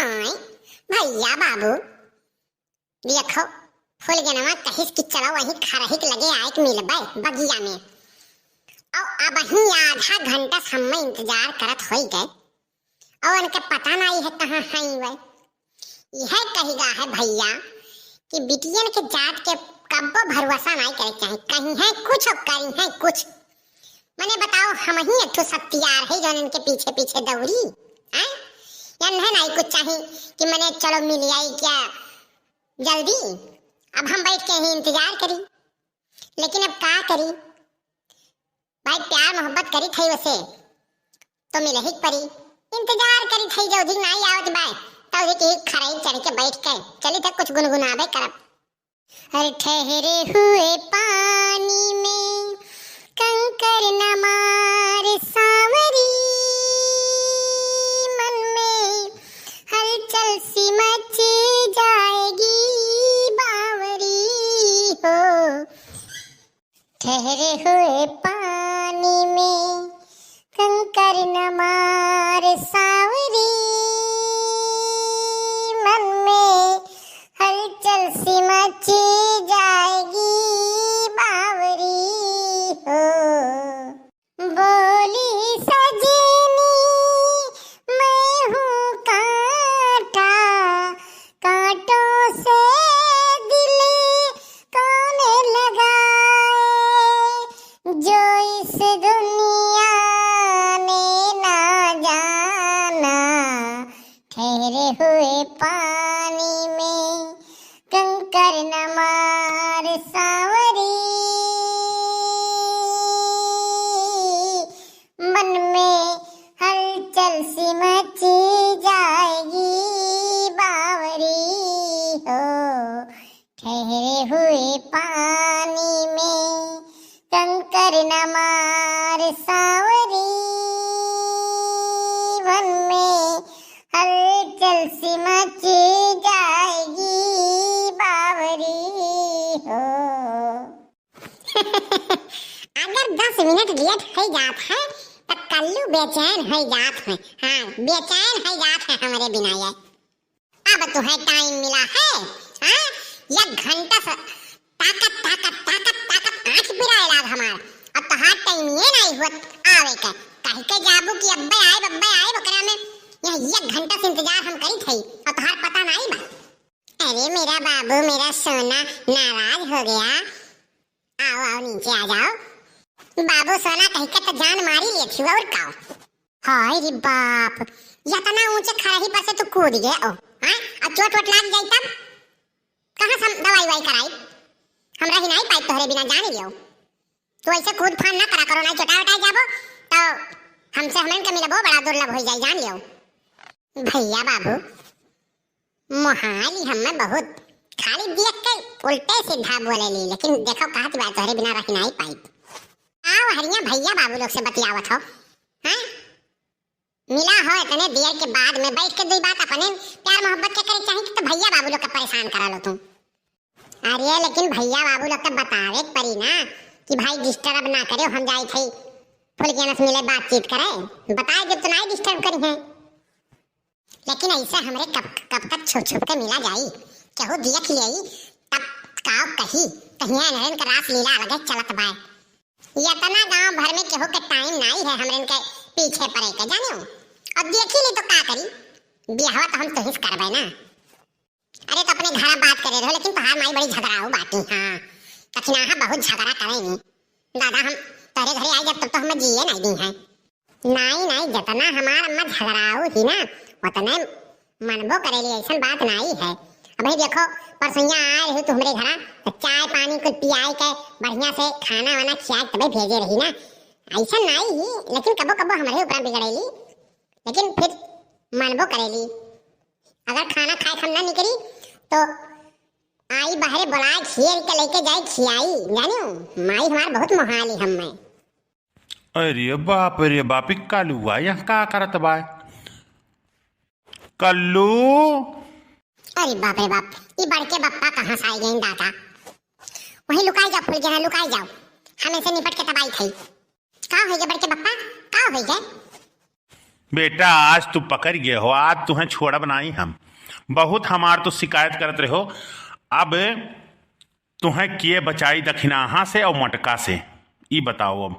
हाय भैया बाबू देखो फूल गनवा कहिस कि चलो वही खरहिक लगे आए कि मिलबे बगिया में। और अब ही आधा घंटा हम इंतजार करत होई गए और उनके पता नहीं है कहाँ है वे। यह कहिगा है भैया कि बिटियन के जात के कब्बो भरोसा नहीं करे चाहे, कहीं है कुछ और कहीं है कुछ। मैंने बताओ हम ही एक सत्यार है जो इनके पीछे पीछे दौड़ी है या नहीं कुछ चाहिए कि मैंने चलो मिल आई क्या जल्दी। अब हम बैठ के ही इंतजार करी, लेकिन अब क्या करी भाई, प्यार मोहब्बत करी थी वैसे तो मिले ही परी। इंतजार करी थी जो दिन नहीं आवत बाय तो के खराई चढ़ के बैठ के चली था कुछ गुनगुनाबे करब। अरे ठहरे हुए पानी में कंकर न मार सावरी, मन में हलचल सी मच जाएगी बावरी हो। ठहरे हुए पानी में कंकर न मार सावरी, मन में हलचल सी मच जाएगी बावरी हो। बोली सजनी मैं हूँ कांटा, कांटों से दिल कौन लगाए, जो इस दुनिया ने ना जाना। ठहरे हुए पानी में कंकर न मार सावरी, मन में हलचल सी मच जाएगी बावरी हो। ठहरे हुए पानी में कंकर न मार सावरी, मन में हलचल सी मच जाएगी बावरी हो। अगर 10 मिनट लेट हो जात है तो कल्लू बेचैन हो जात है। हाँ बेचैन हो जात है हमारे बिना ये। अब तो है टाइम मिला है, हाँ 1 घंटा से ताकत ताकत ताकत ताकत आँख पिराए लाग हमार। अब तो हाथ टाइम ये नहीं हुआ आवे के कहीं के जाबू कि अब्बे आए बकरा में यह 1 घंटा से इंतजार हम करी थी और तो हार पता नहीं बा। अरे मेरा बाबू मेरा सोना नाराज हो गया, आओ आओ नीचे आ जाओ। बाबू सोना कहीं के तो जान मारी ले थी और का। हाय रे बाप, इतना ऊंचे खराही पर से तू कूद गया ओ, हां अब चोट वोट लग जाई तब कहां से दवाई वाई कराई। हमरा ही नहीं पाई तोहरे बिना जान लियो। तू ऐसे कूद फान ना करा करो, ना चटा उठा जाबो तो हमसे हमन के मिलबो बड़ा दुर्लभ हो जाई जान लियो। भैया बाबू मोहाली हमें बहुत खाली देख के उल्टे सीधा बोले ली, लेकिन देखो कहत बात तोहरे बिना रह नहीं पाई। आओ हरिया भैया बाबू लोग से बतियावत हो, हैं मिला हो इतने देर के बाद में बैठ के 2 बात अपने प्यार मोहब्बत के करे चाहिए तो भैया बाबू लोग का परेशान करा लो तुम। अरे लेकिन भैया बाबू लोग का बतावे पड़ी ना कि भाई डिस्टर्ब ना करे, हम जाई थई फुल के नस मिले बातचीत करे, बताए जब तो नहीं डिस्टर्ब करी है। लेकिन ऐसे हमरे कब तक छुप छुप के मिला जाई, केहू देख लियई तब काव कही कहिया नहन का रास लीला लगे चलत बाय। इतना गांव भर में केहू के टाइम नहीं है हमरे के पीछे पड़े के जानियो। अब देखी ली तो का करी, बियाहवा तो हम तो हिस करबे ना। अरे तो अपने घर बात करे रहो, लेकिन तोहार माई बड़ी झगड़ाऊ बाटी। हां कखिनाहा बहुत झगड़ा करेनी दादा, हम तेरे घरे आई जब तक तो हमें जिए नहीं दी है। नहीं जितना हमार अम्मा झगड़ाऊ ही ना उतने मनबो करेली, ऐसा बात नहीं है। अभी देखो परसों आए रही तू हमरे घर तो चाय पानी कुछ पियाई के बढ़िया से खाना वाना खिया तबे भेजे रही ना, ऐसा नहीं ही। लेकिन कबो कबो हमारे ऊपर बिगड़ेली, लेकिन फिर मनबो करेली। अगर खाना खाए हम ना निकली तो आई बाहर बुलाए खीर के लेके जाए खियाई जानियो। माई हमार बहुत मोहाली हमें। अरे बाप कल्लू यहाँ का करत बा कल्लू। अरे बाप रे बाप, ये बड़के बप्पा कहाँ से आई गए दादा। वही लुकाई जाओ फुल गया लुकाई जाओ, हमें से निपट के तबाई थी। का हो गया बड़के बप्पा, का हो गया? बेटा आज तू पकड़ गए हो, आज तुम्हें छोड़ा बनाई हम। बहुत हमार तो शिकायत करत रहे हो। अब तुम्हें किए बचाई दक्षिणाहा से और मटका से, ई बताओ। अब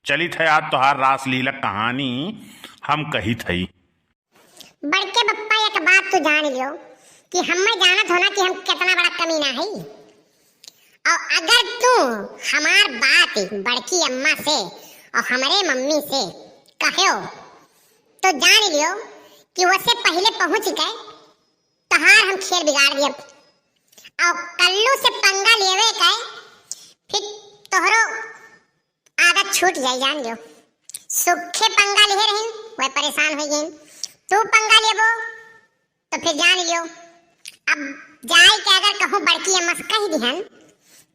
चली थे आज तोहार रासलीला कहानी हम कही थी। बड़के बप्पा एक बात तो जान लियो कि हमें जानत होना कि हम कितना बड़ा कमीना है। और अगर तू हमार बात बड़की अम्मा से और हमारे मम्मी से कहो तो जान लियो कि उससे पहले पहुंच गए तहार हम खेल बिगाड़ दिए। और कल्लू से पंगा लेवे के फिर तोहरो आदत छूट जाए, जान लियो। सुखे पंगा ले रही वह परेशान हो गई, तू पंगा लेबो तो फिर जान लियो। अब जाए के अगर कहूँ बड़की अम्मा से कह दिहन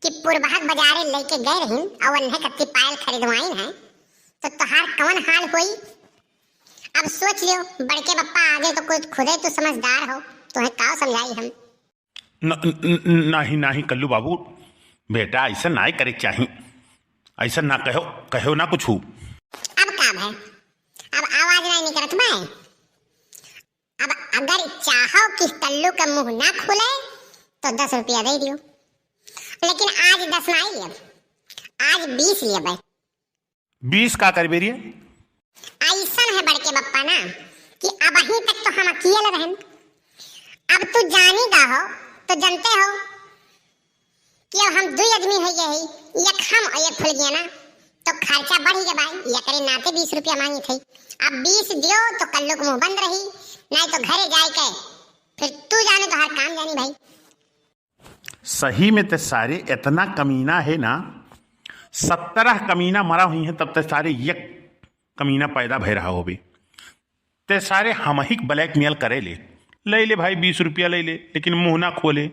कि पुरबहक बाजारे लेके गए रही और उन्हें कत्ती पायल खरीदवाई है तो तोहार कौन हाल हुई। अब सोच लियो, बड़के बप्पा आगे तो कुछ खुदे तो समझदार हो, तुम्हें का समझाई हम। नहीं नहीं कल्लू बाबू, बेटा ऐसा ना करे चाहिए, ऐसा ना कहो, कहो ना कुछ। अब का है, अब आवाज नहीं निकलत मैं। अब अगर चाहो कि कल्लू का मुंह ना खुले तो 10 रुपया दे दियो, लेकिन आज 10 नहीं लिया, आज 20 लिया भाई। 20 का कर बेरिए? ऐसा है बड़के बप्पा ना कि अब अहीं तक तो हम अकेले रहन। अब तू जानी दा हो तो जानते हो कि अब हम 2 आदमी हो गए, एक हम और एक खुल गया ना तो खर्चा बढ़ गया भाई। ये करे नाते 20 रुपया मांगी थी, अब 20 दियो तो कल्लू को मुंह बंद रही, नहीं तो घरे जाए के फिर तू जाने तो हर काम जानी भाई। सही में ते सारे इतना कमीना है ना, 17 कमीना मरा हुई है तब तक सारे एक कमीना पैदा भय रहा हो भी। ते सारे हम ही ब्लैकमेल करे ले भाई 20 रुपया ले ले, लेकिन मुंह ना खोले।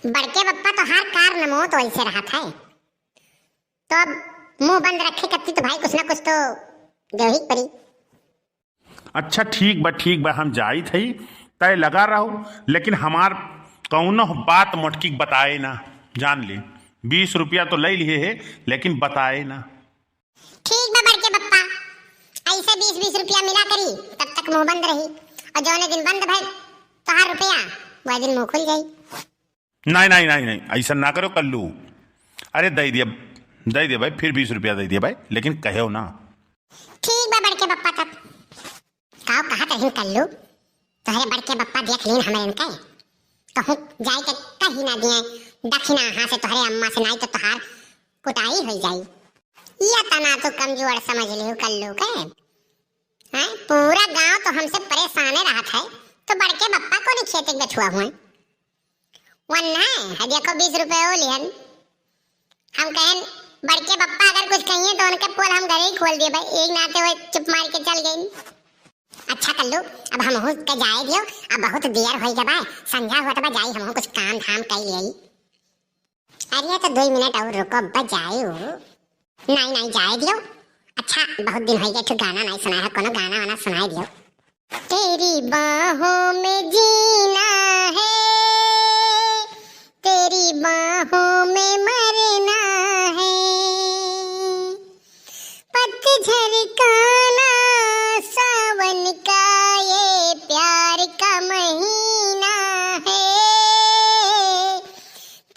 बड़के बप्पा तो हर कार नमो तो ऐसे रहा था, तो अब मुंह बंद रखे कत्ती तो भाई कुछ ना कुछ तो दे ही पड़ी। अच्छा ठीक बा हम जाई थी तय लगा रहो, लेकिन हमार कौनो बात मोटकी बताए ना, जान ले। 20 रुपया तो ले लिए है लेकिन बताए ना। ठीक बा बड़के बप्पा, ऐसे 20-20 रुपया मिला करी तब तक मुंह बंद रही, और जौने दिन बंद भइल तो हर रुपया वह दिन मुंह खुल जाई। नहीं ऐसा ना करो कल्लू। अरे दे दिया भाई, फिर 20 रुपया दे दिया भाई, लेकिन कहो ना। ठीक बा बड़के बप्पा, तब काओ कहत रही कल्लू तोहरे बड़के बप्पा देख लीन हमें इनके कहूँ जाए के कहीं ना दिए दक्षिणाहा से तोहरे अम्मा से, नहीं तो तोहार कुटाई हो जाई। ये तना तो कमजोर समझ लियो कल्लू के हैं। पूरा गांव तो हमसे परेशान रहा था, तो बड़के बप्पा को नहीं खेते बैठुआ हुए वरना है। देखो 20 रुपए हो लिहन, हम कहें बड़के बप्पा अगर कुछ कहिए तो उनके पोल हम घर ही खोल दिए भाई, एक नाते हुए चुप मार के चल गई। अच्छा कल्लू अब हम हो के जाए दियो, अब बहुत देर हो गया, संध्या हुआ तो जाई हम कुछ काम धाम कर लिया। अरे तो 2 मिनट और रुको, बजाओ नहीं जाए दियो। अच्छा बहुत दिन हो गए तो गाना नहीं सुनाया है, कोनो गाना वाना सुनाई दियो। तेरी बाहों में जीना है, तेरी बाहों में मरना है, पतझड़ का ना सावन का ये प्यार का महीना है,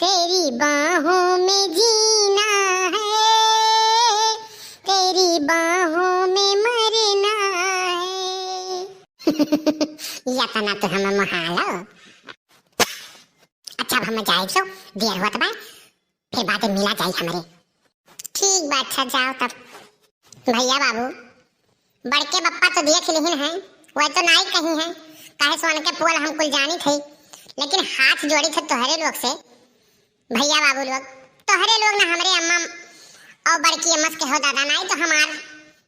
तेरी बाहों में जीना है, तेरी बाहों में मरना है। या तना तो हम महालो। अच्छा अब हम जाए तो देर हुआ तब फिर बाद में मिला जाए हमारे। ठीक बात, अच्छा जाओ तब। भैया बाबू बड़के बप्पा तो देख लिहिन है, वह तो नहीं कहीं है, काहे सोन के पोल हम कुल जानी थी, लेकिन हाथ जोड़ी थे तोहरे लोग से। भैया बाबू लोग तोहरे लोग ना हमारे अम्मा और बड़की अम्मा के हो दादा, नहीं तो हमार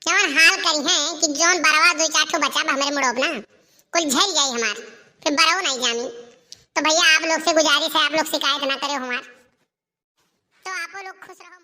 जवन हाल करी है कि जोन बरवा 2-4 ठो बचा हमारे मुड़ोब ना कुल झल जाई हमार, फिर बरव नहीं जामी। तो भैया आप लोग से गुजारिश है, आप लोग शिकायत ना करे हमार, तो आप लोग खुश रहो।